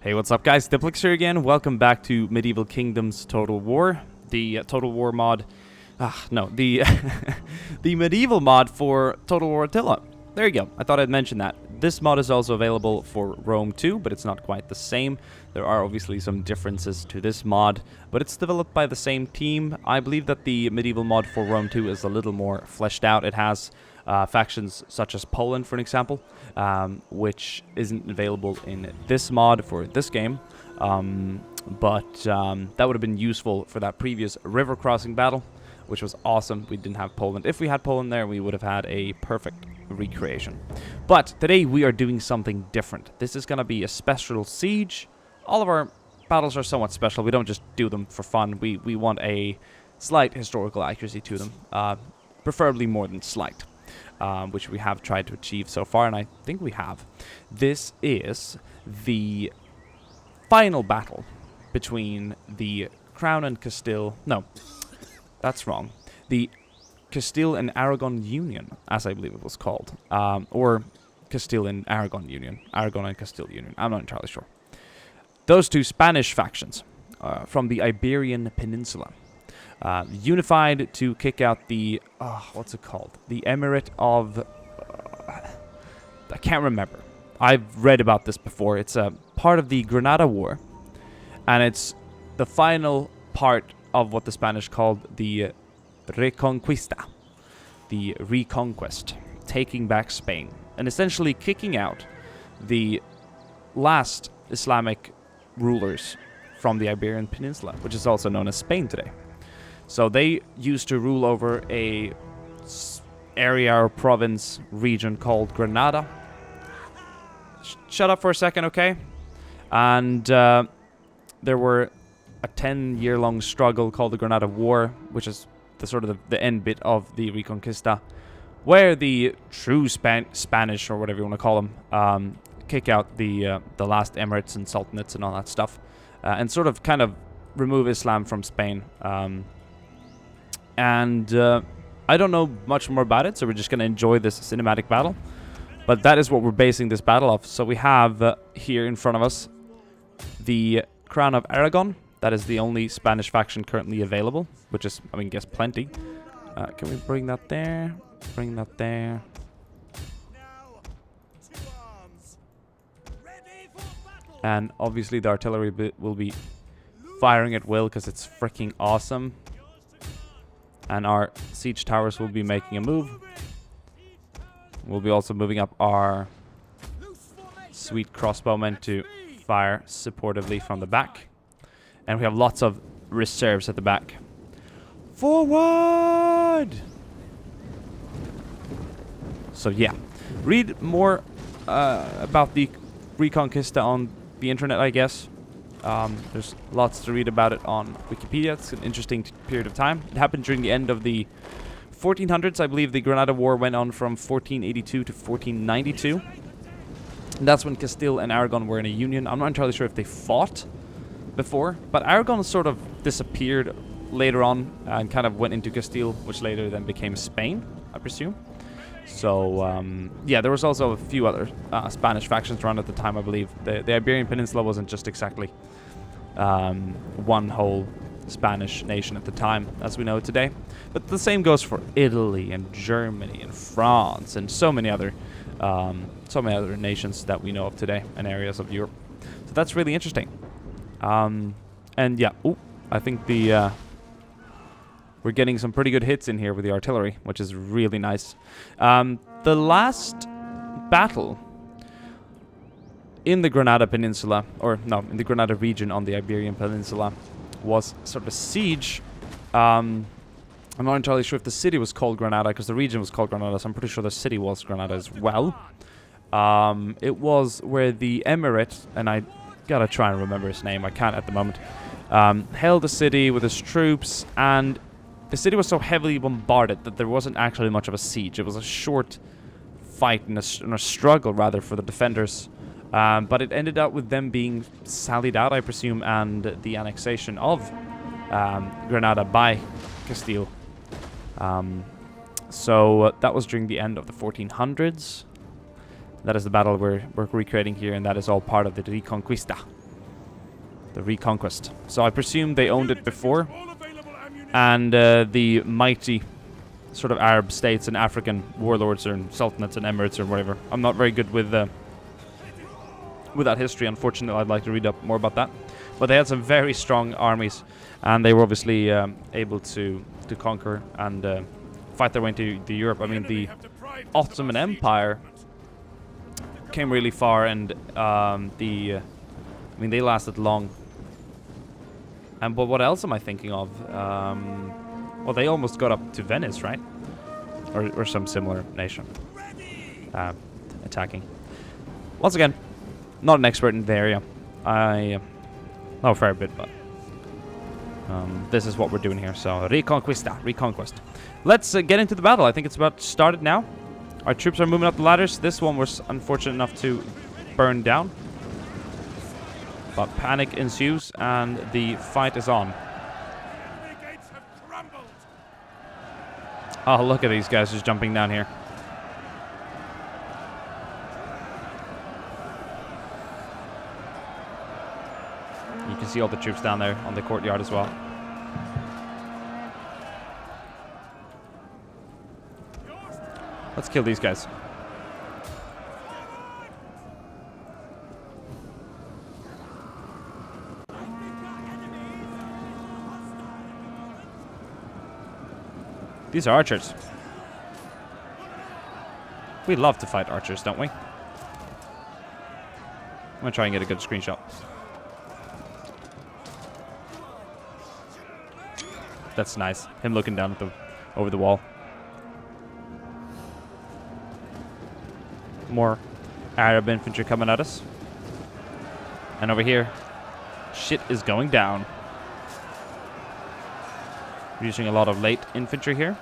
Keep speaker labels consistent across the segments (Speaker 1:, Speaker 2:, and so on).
Speaker 1: Hey, what's up guys? Diplex here again. Welcome back to Medieval Kingdoms Total War. The Total War mod... the the medieval mod for Total War Attila. There you go. I thought I'd mention that. This mod is also available for Rome 2, but it's not quite the same. There are obviously some differences to this mod, but it's developed by the same team. I believe that the medieval mod for Rome 2 is a little more fleshed out. It has factions such as Poland, for an example, which isn't available in this mod for this game. But that would have been useful for that previous river crossing battle, which was awesome. We didn't have Poland. If we had Poland there, we would have had a perfect recreation. But today we are doing something different. This is going to be a special siege. All of our battles are somewhat special. We don't just do them for fun. We want a slight historical accuracy to them, preferably more than slight, which we have tried to achieve so far, and I think we have. This is the final battle between the Crown and Castile... No, that's wrong. The Castile and Aragon Union, as I believe it was called. Or Castile and Aragon Union. Aragon and Castile Union. I'm not entirely sure. Those two Spanish factions from the Iberian Peninsula. Unified to kick out the... what's it called? The Emirate of... I can't remember. I've read about this before. It's a part of the Granada War. And it's the final part of what the Spanish called the RECONQUISTA. The reconquest. Taking back Spain. And essentially kicking out the last Islamic rulers from the Iberian Peninsula, which is also known as Spain today. So they used to rule over a area or province region called Granada. Shut up for a second, okay? And there were a 10-year-long struggle called the Granada War, which is the sort of the end bit of the Reconquista, where the true Spanish, or whatever you want to call them, kick out the last emirates and sultanates and all that stuff, and sort of kind of remove Islam from Spain. I don't know much more about it, so we're just going to enjoy this cinematic battle. But that is what we're basing this battle off. So we have here in front of us the Crown of Aragon. That is the only Spanish faction currently available, which is, I mean, guess plenty. Can we bring that there? Bring that there. And obviously the artillery will be firing at will because it's freaking awesome. And our siege towers will be making a move. We'll be also moving up our sweet crossbowmen to fire supportively from the back. And we have lots of reserves at the back. Forward! So yeah, read more about the Reconquista on the internet, I guess. There's lots to read about it on Wikipedia. It's an interesting period of time. It happened during the end of the 1400s. I believe the Granada War went on from 1482 to 1492. And that's when Castile and Aragon were in a union. I'm not entirely sure if they fought before, but Aragon sort of disappeared later on and kind of went into Castile, which later then became Spain, I presume. So, yeah, there was also a few other Spanish factions around at the time, I believe. The Iberian Peninsula wasn't just exactly one whole Spanish nation at the time, as we know it today. But the same goes for Italy and Germany and France and so many other nations that we know of today and areas of Europe. So that's really interesting. And yeah, I think we're getting some pretty good hits in here with the artillery, which is really nice. The last battle in the Granada Peninsula, in the Granada region on the Iberian Peninsula, was sort of a siege. I'm not entirely sure if the city was called Granada, because the region was called Granada, so I'm pretty sure the city was Granada as well. It was where the emirate, and I gotta try and remember his name, I can't at the moment, held the city with his troops, and the city was so heavily bombarded that there wasn't actually much of a siege. It was a short fight and a struggle, rather, for the defenders. But it ended up with them being sallied out, I presume, and the annexation of Granada by Castile. So that was during the end of the 1400s. That is the battle we're recreating here, and that is all part of the Reconquista. The Reconquest. So I presume they owned it before. And the mighty sort of Arab states and African warlords and sultanates and emirates or whatever. I'm not very good with that history, unfortunately. I'd like to read up more about that. But they had some very strong armies, and they were obviously able to conquer and fight their way into Europe. I mean, the Ottoman Empire came really far, and I mean, they lasted long. And but what else am I thinking of? Well, they almost got up to Venice, right? Or some similar nation attacking. Once again, not an expert in the area. I know a fair bit, but this is what we're doing here. So, Reconquest. Let's get into the battle. I think it's about started now. Our troops are moving up the ladders. This one was unfortunate enough to burn down. But panic ensues, and the fight is on. Oh, look at these guys just jumping down here. You can see all the troops down there on the courtyard as well. Let's kill these guys. These are archers. We love to fight archers, don't we? I'm gonna try and get a good screenshot. That's nice. Him looking down at over the wall. More Arab infantry coming at us. And over here, shit is going down. We're using a lot of late infantry here.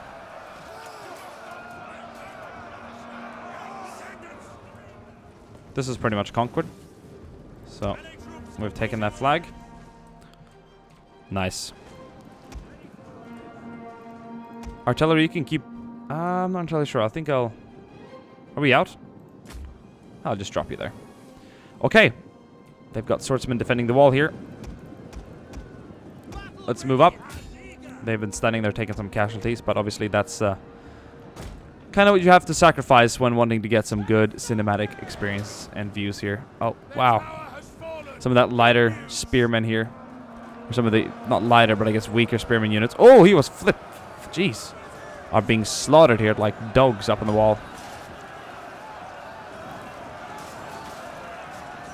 Speaker 1: This is pretty much conquered. So, we've taken that flag. Nice. Artillery, you can keep... I'm not entirely sure. I think I'll... Are we out? I'll just drop you there. Okay. They've got swordsmen defending the wall here. Let's move up. They've been standing there taking some casualties, but obviously that's kind of what you have to sacrifice when wanting to get some good cinematic experience and views here. Oh, wow. Some of that lighter spearmen here. Or some of the, not lighter, but I guess weaker spearmen units. Oh, he was flipped. Jeez. Are being slaughtered here like dogs up on the wall.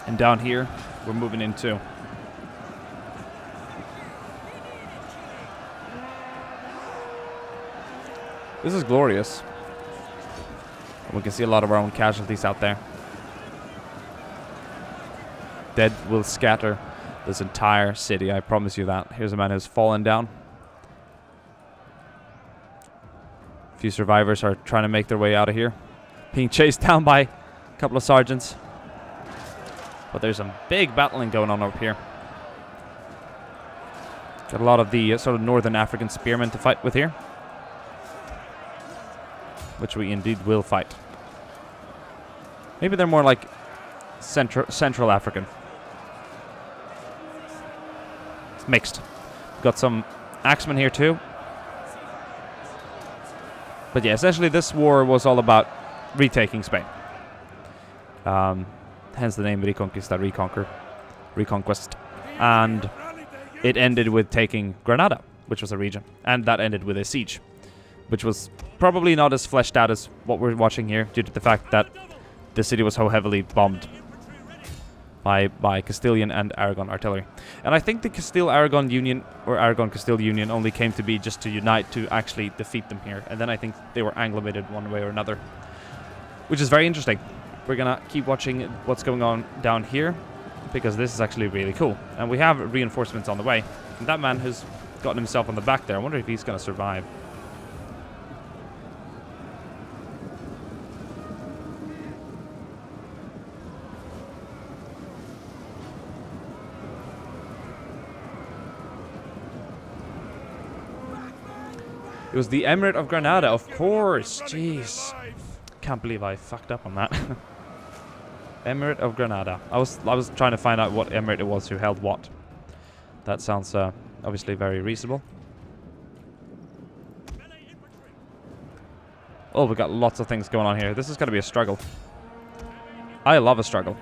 Speaker 1: And down here, we're moving into. This is glorious. We can see a lot of our own casualties out there. Dead will scatter this entire city, I promise you that. Here's a man who's fallen down. A few survivors are trying to make their way out of here. Being chased down by a couple of sergeants. But there's some big battling going on up here. Got a lot of the sort of northern African spearmen to fight with here. Which we indeed will fight. Maybe they're more like Central African. It's mixed. Got some axemen here too. But yeah, essentially this war was all about retaking Spain. Hence the name Reconquista, Reconquest. And it ended with taking Granada, which was a region. And that ended with a siege, which was probably not as fleshed out as what we're watching here, due to the fact that the city was so heavily bombed by Castilian and Aragon artillery. And I think the Castile-Aragon Union, or Aragon-Castile Union, only came to be just to unite to actually defeat them here. And then I think they were aggloomerated one way or another, which is very interesting. We're gonna keep watching what's going on down here, because this is actually really cool. And we have reinforcements on the way. And that man has gotten himself on the back there. I wonder if he's gonna survive. It was the Emirate of Granada, of course. Jeez. Can't believe I fucked up on that. Emirate of Granada. I was trying to find out what emirate it was who held what. That sounds obviously very reasonable. Oh, we've got lots of things going on here. This is going to be a struggle. I love a struggle.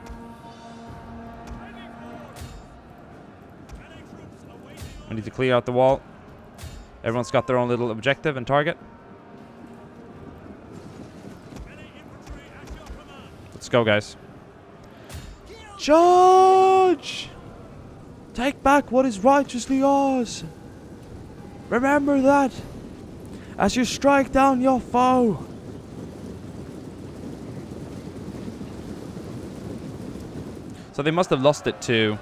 Speaker 1: I need to clear out the wall. Everyone's got their own little objective and target. Let's go, guys. Charge! Take back what is righteously yours. Remember that as you strike down your foe. So they must have lost it to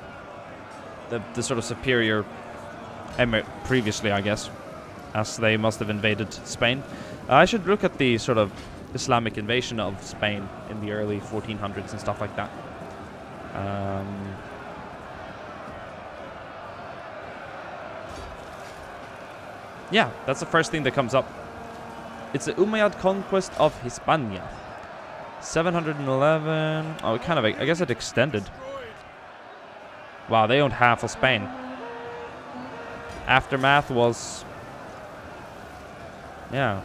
Speaker 1: the sort of superior emirate previously, I guess, as they must have invaded Spain. I should look at the sort of Islamic invasion of Spain in the early 1400s and stuff like that. Yeah, that's the first thing that comes up. It's the Umayyad conquest of Hispania. 711. Oh, it kind of, I guess it extended. Wow, they owned half of Spain. Aftermath was... yeah.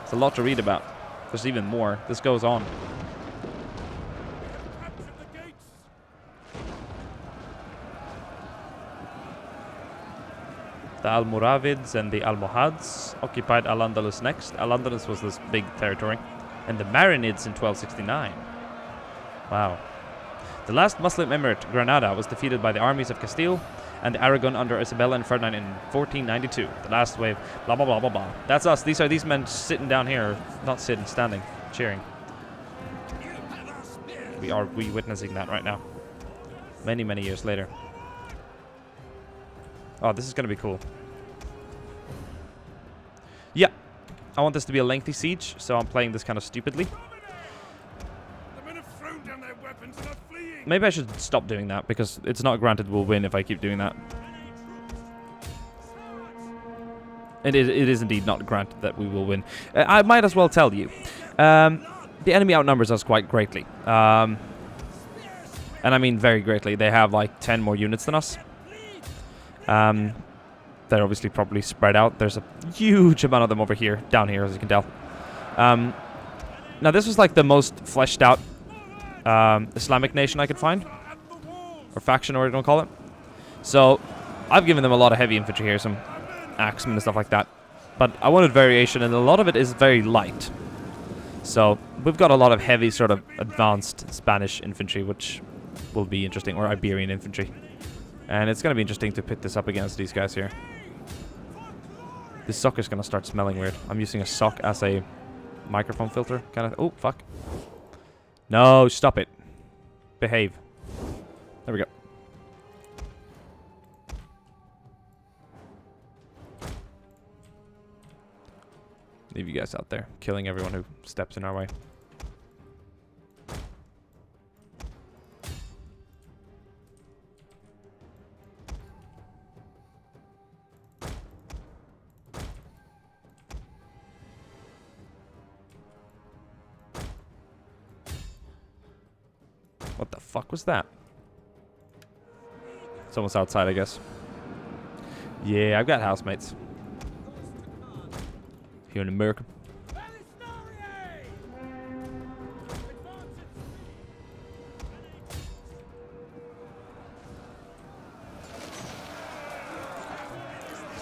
Speaker 1: It's a lot to read about. There's even more. This goes on. The Almoravids and the Almohads occupied Al-Andalus next. Al-Andalus was this big territory. And the Marinids in 1269. Wow. The last Muslim emirate, Granada, was defeated by the armies of Castile and Aragon under Isabella and Ferdinand in 1492. The last wave, blah, blah, blah, blah, blah. That's us. These are these men sitting down here. Not sitting, standing, cheering. We are witnessing that right now. Many, many years later. Oh, this is going to be cool. Yeah. I want this to be a lengthy siege, so I'm playing this kind of stupidly. Maybe I should stop doing that, because it's not granted we'll win if I keep doing that. It is indeed not granted that we will win. I might as well tell you. The enemy outnumbers us quite greatly. And I mean very greatly. They have like 10 more units than us. They're obviously probably spread out. There's a huge amount of them over here, down here, as you can tell. Now, this was like the most fleshed out Islamic nation I could find. Or faction, or what you want to call it. So, I've given them a lot of heavy infantry here, some axemen and stuff like that. But I wanted variation, and a lot of it is very light. So, we've got a lot of heavy, sort of advanced Spanish infantry, which will be interesting, or Iberian infantry. And it's going to be interesting to pit this up against these guys here. This sock is going to start smelling weird. I'm using a sock as a microphone filter, kind of. Oh, fuck. No, stop it. Behave. There we go. Leave you guys out there, killing everyone who steps in our way. What the fuck was that? Someone's outside, I guess. Yeah, I've got housemates. Here in America.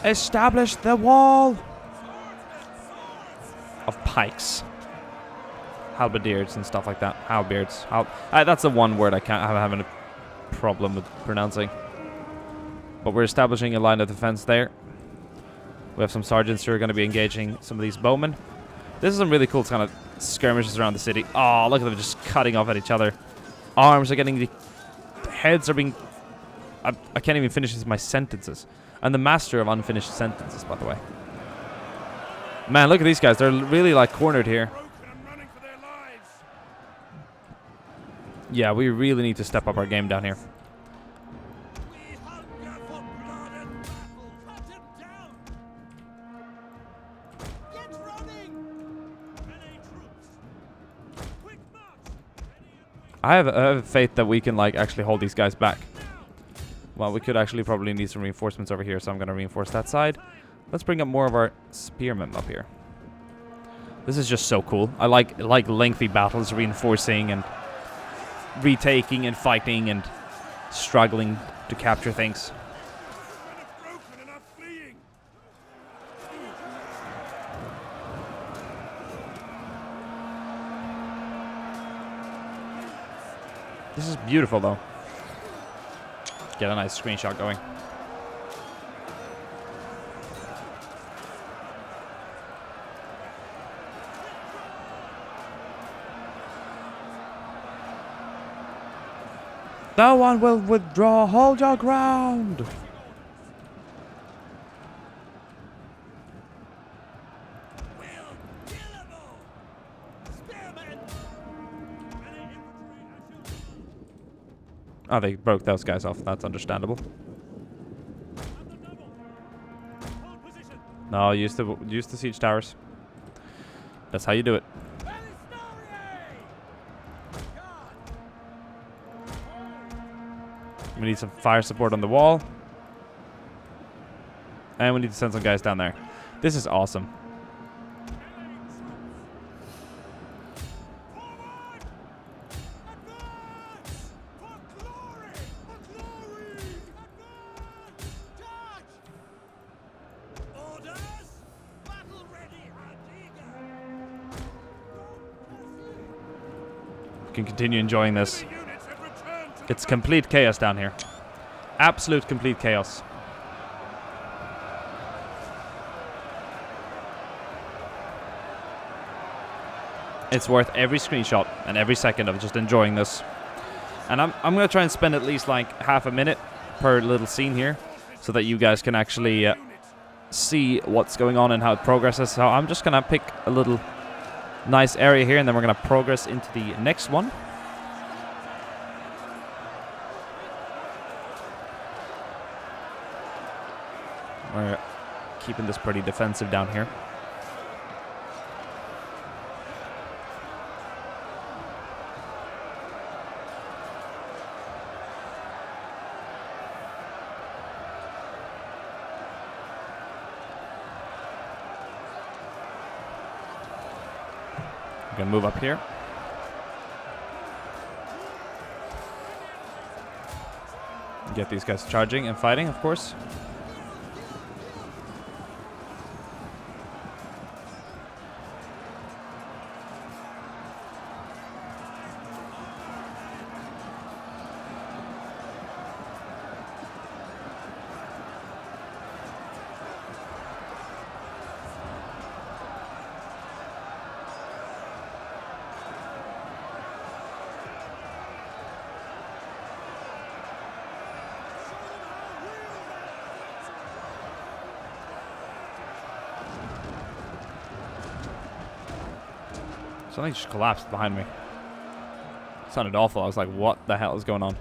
Speaker 1: Establish the wall of pikes. Halberdiers and stuff like that. Halberds. That's the one word I'm having a problem with pronouncing. But we're establishing a line of defense there. We have some sergeants who are going to be engaging some of these bowmen. This is some really cool kind of skirmishes around the city. Oh, look at them just cutting off at each other. Arms are getting... The heads are being... I can't even finish my sentences. I'm the master of unfinished sentences, by the way. Man, look at these guys. They're really, like, cornered here. Yeah, we really need to step up our game down here. I have faith that we can, like, actually hold these guys back. Well, we could actually probably need some reinforcements over here, so I'm going to reinforce that side. Let's bring up more of our spearmen up here. This is just so cool. I like lengthy battles, reinforcing and retaking and fighting and struggling to capture things. This is beautiful, though. Get a nice screenshot going. No one will withdraw. Hold your ground. Oh, they broke those guys off. That's understandable. No, use the siege towers. That's how you do it. We need some fire support on the wall. And we need to send some guys down there. This is awesome. Can continue enjoying this. It's complete chaos down here. Absolute complete chaos. It's worth every screenshot and every second of just enjoying this. And I'm going to try and spend at least like half a minute per little scene here so that you guys can actually see what's going on and how it progresses. So I'm just going to pick a little nice area here, and then we're going to progress into the next one. We're keeping this pretty defensive down here. We're going to move up here. Get these guys charging and fighting, of course. Something just collapsed behind me. It sounded awful. I was like, what the hell is going on?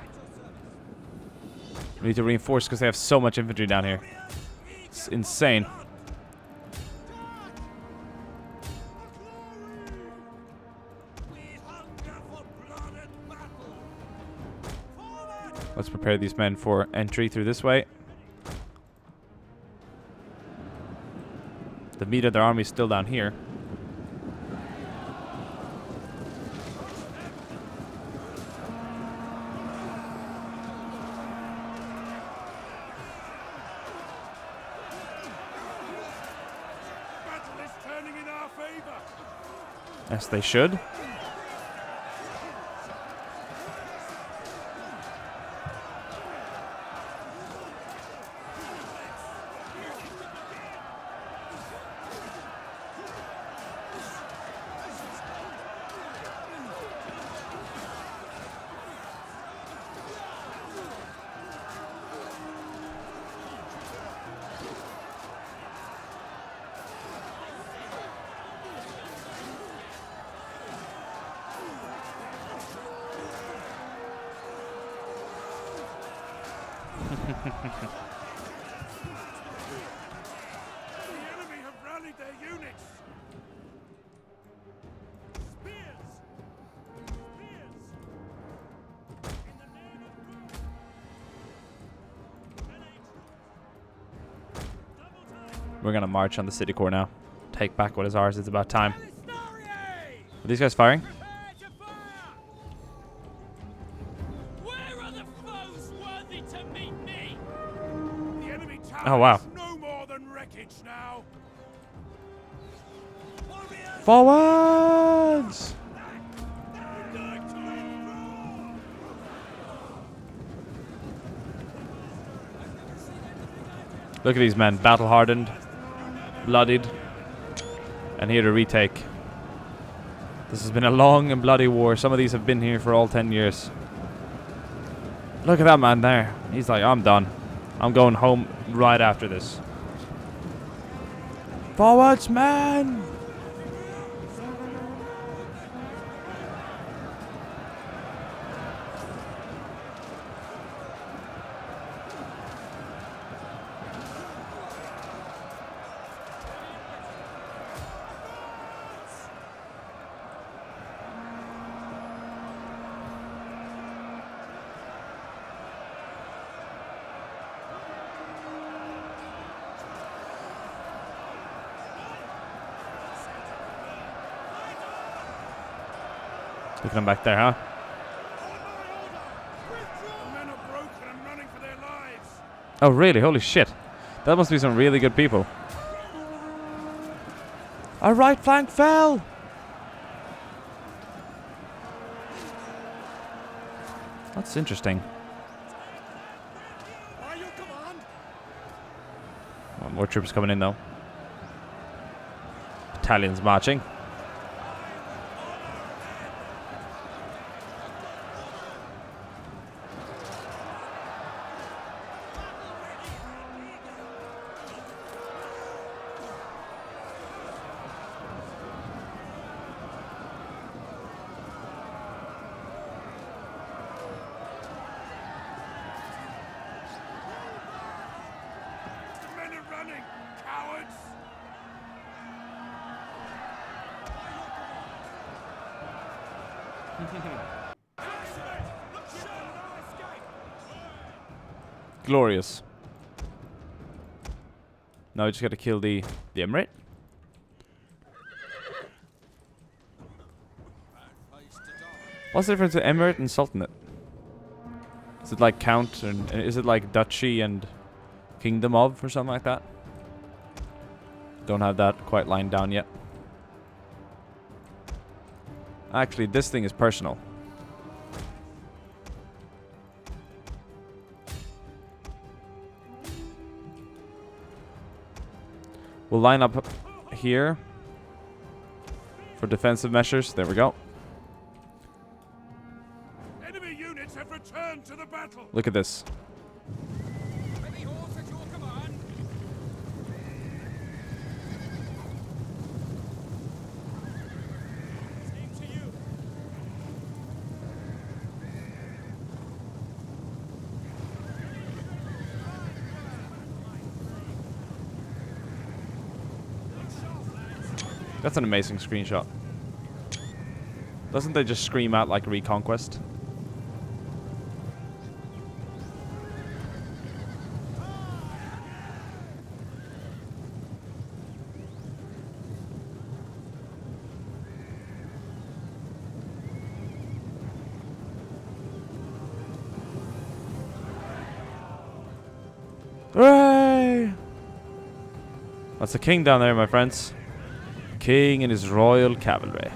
Speaker 1: We need to reinforce because they have so much infantry down here. It's insane. Let's prepare these men for entry through this way. The meat of their army is still down here. Yes, they should. We're gonna march on the city core now. Take back what is ours. It's about time. Are these guys firing? Oh wow.
Speaker 2: No more than wreckage now.
Speaker 1: Forwards! Look at these men, battle hardened, bloodied, and here to retake. This has been a long and bloody war. Some of these have been here for all 10 years. Look at that man there. He's like, I'm done. I'm going home right after this. Forwards, man! Look at him back there, huh?
Speaker 2: The men are broken and running for their lives.
Speaker 1: Oh, really? Holy shit. That must be some really good people. Our right flank fell! That's interesting.
Speaker 2: By your command.
Speaker 1: Oh, more troops coming in, though. Battalions marching.
Speaker 2: The men are running, cowards.
Speaker 1: Glorious. Now we just gotta kill the Emirate. What's the difference between Emirate and Sultanate? Is it like Count, and is it like Duchy and Kingdom of, or something like that? Don't have that quite lined down yet. Actually, this thing is personal. We'll line up here for defensive measures. There we go.
Speaker 2: Enemy units have returned to the battle.
Speaker 1: Look at this.
Speaker 2: Heavy horse at your command. Same to you.
Speaker 1: That's an amazing screenshot. Doesn't they just scream out like Reconquest? Hooray! That's the king down there, my friends. King and his royal cavalry.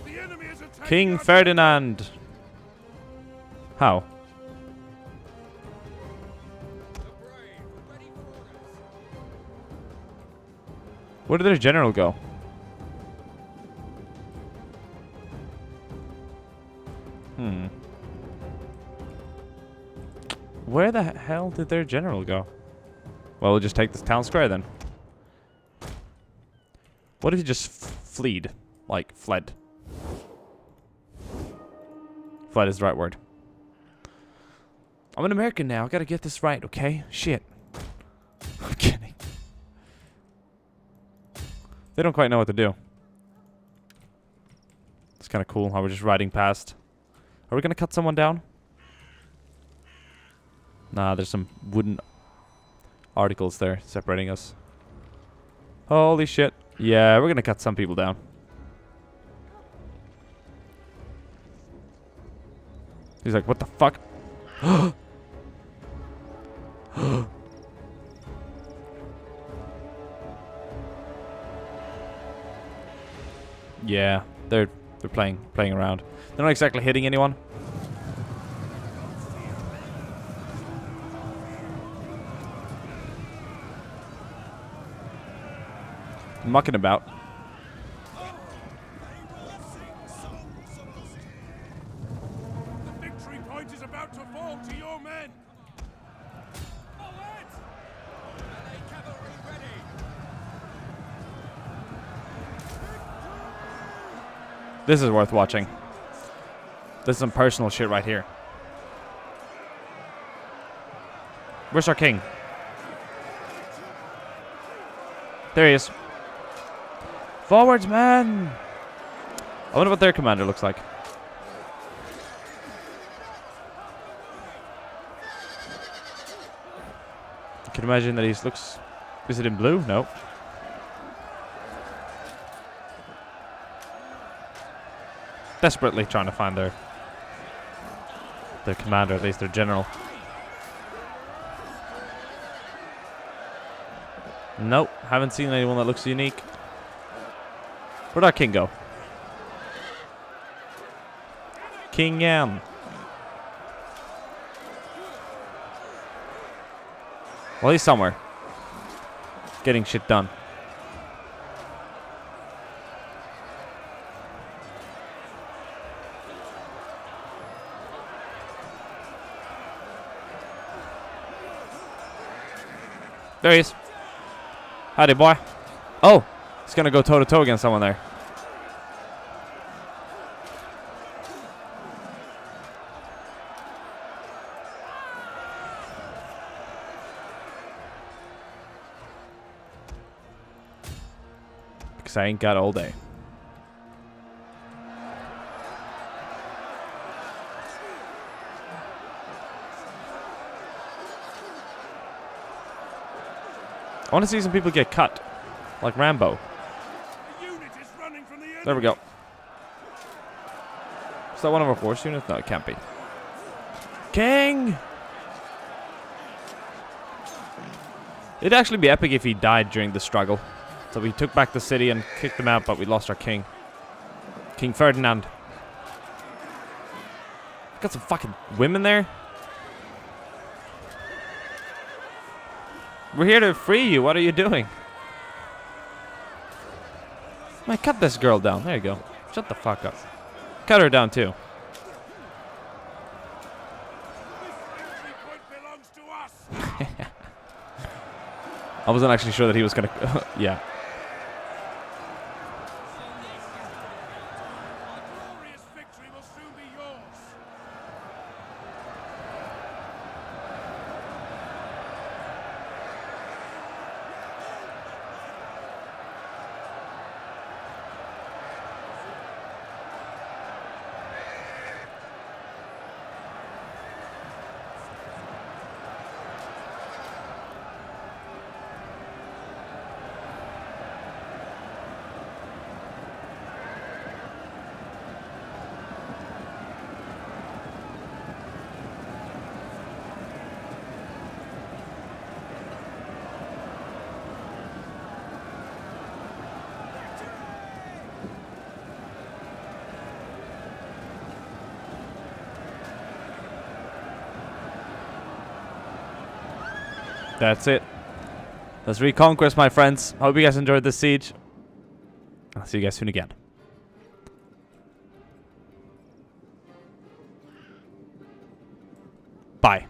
Speaker 2: The enemy is attacking
Speaker 1: King
Speaker 2: our
Speaker 1: Ferdinand. How? Where did their general go? Where the hell did their general go? Well, we'll just take this town square then. What if he just fleed? Like, fled. Fled is the right word. I'm an American now. I gotta get this right, okay? Shit. I'm kidding. They don't quite know what to do. It's kind of cool how we're just riding past. Are we gonna cut someone down? Nah, there's some wooden articles there separating us. Holy shit. Yeah, we're gonna cut some people down. He's like, what the fuck? Yeah, they're playing around. They're not exactly hitting anyone. Mucking about.
Speaker 2: The victory point is about to fall to your men. Forward! Cavalry ready.
Speaker 1: This is worth watching. This is some personal shit right here. Where's our king? There he is. Forwards, man! I wonder what their commander looks like. I can imagine that he looks... Is it in blue? No. Desperately trying to find their commander, at least their general. Nope, haven't seen anyone that looks unique. Where'd our king go? King Yan. Well, he's somewhere. Getting shit done. There he is. Howdy, boy. Oh, he's gonna go toe to toe against someone there. Because I ain't got all day. I want to see some people get cut, like Rambo.
Speaker 2: The unit is running from the enemy.
Speaker 1: There we go. Is that one of our force units? No, it can't be. King! It'd actually be epic if he died during the struggle. So we took back the city and kicked them out, but we lost our king. King Ferdinand. Got some fucking women there. We're here to free you. What are you doing? Man, cut this girl down. There you go. Shut the fuck up. Cut her down too.
Speaker 2: This victory point belongs to us.
Speaker 1: I wasn't actually sure that he was gonna... yeah.
Speaker 2: Glorious victory will soon be yours.
Speaker 1: That's it. That's Reconquest, my friends. Hope you guys enjoyed this siege. I'll see you guys soon again. Bye.